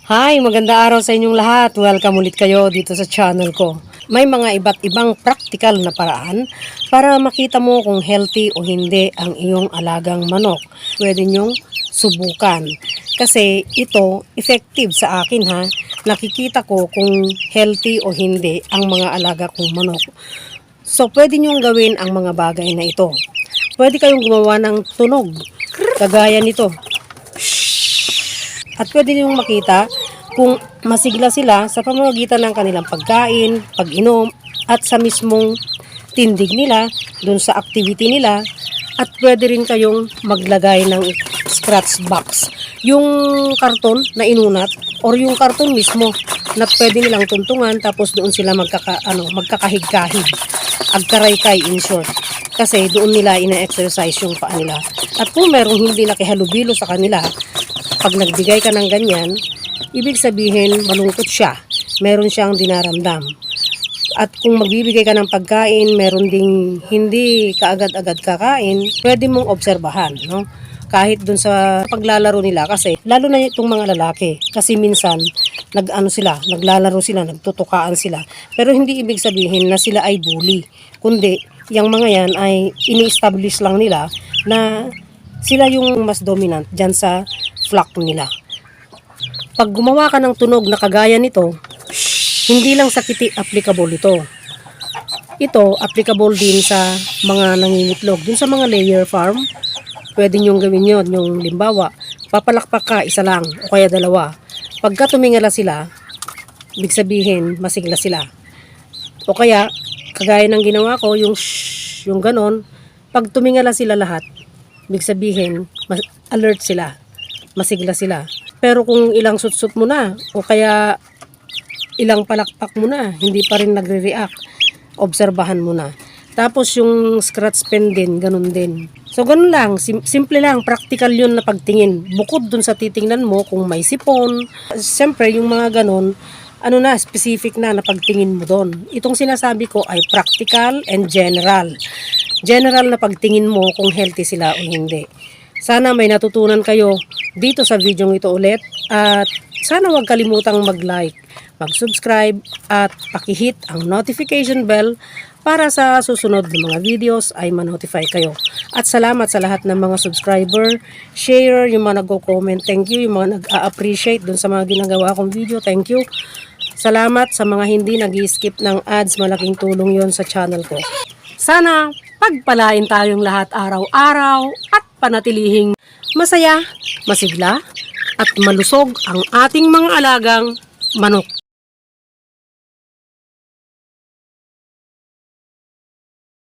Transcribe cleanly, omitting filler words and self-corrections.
Hi, maganda araw sa inyong lahat. Welcome ulit kayo dito sa channel ko. May mga iba't ibang practical na paraan para makita mo kung healthy o hindi ang iyong alagang manok. Pwede nyong subukan. Kasi ito, effective sa akin ha. Nakikita ko kung healthy o hindi ang mga alaga kong manok. So, pwede nyong gawin ang mga bagay na ito. Pwede kayong gumawa ng tunog. Kagaya nito. At pwede niyong makita kung masigla sila sa pamamagitan ng kanilang pagkain, pag-inom, at sa mismong tindig nila, dun sa activity nila. At pwede rin kayong maglagay ng scratch box. Yung karton na inunat or yung karton mismo na pwede nilang tuntungan tapos doon sila magkakahig-kahig. Agkaray-kay in short. Kasi doon nila ina-exercise yung paa nila. At kung merong hindi nakihalubilo sa kanila, pag nagbigay ka ng ganyan, ibig sabihin malungkot siya. Meron siyang dinaramdam. At kung magbibigay ka ng pagkain, meron ding hindi kaagad-agad kakain, pwede mong obserbahan, no? Kahit dun sa paglalaro nila kasi lalo na itong mga lalaki kasi minsan naglalaro sila, nagtutukaan sila. Pero hindi ibig sabihin na sila ay bully. Kundi yung mga yan ay ini-establish lang nila na sila yung mas dominant dyan sa flock nila. Pag gumawa ka ng tunog na kagaya nito, hindi lang sa kiti applicable ito. Ito applicable din sa mga nangingitlog. Dun sa mga layer farm, pwede nyong gawin yun. Yung limbawa, papalakpak ka isa lang o kaya dalawa. Pagka tumingala sila, ibig sabihin masigla sila. O kaya, kagaya ng ginawa ko, yung ganon, pag tumingala sila lahat, ibig sabihin alert sila. Masigla sila. Pero kung ilang sutsut mo na o kaya ilang palakpak mo na, hindi pa rin nagre-react, obserbahan mo na. Tapos yung scratch pen din, ganun din. So ganun lang, simple lang, practical yun na pagtingin. Bukod dun sa titingnan mo kung may sipon. Siyempre yung mga ganun, specific na pagtingin mo doon. Itong sinasabi ko ay practical and general. General na pagtingin mo kung healthy sila o hindi. Sana may natutunan kayo dito sa video ito ulit at sana huwag kalimutang mag-like, mag-subscribe at pakihit ang notification bell para sa susunod na mga videos ay ma-notify kayo. At salamat sa lahat ng mga subscriber, share, yung mga nagko-comment, thank you, yung mga nag-a-appreciate dun sa mga ginagawa kong video, thank you. Salamat sa mga hindi nag-skip ng ads, malaking tulong yon sa channel ko. Sana pagpalain tayong lahat araw-araw at panatilihing masaya, masigla, at malusog ang ating mga alagang manok.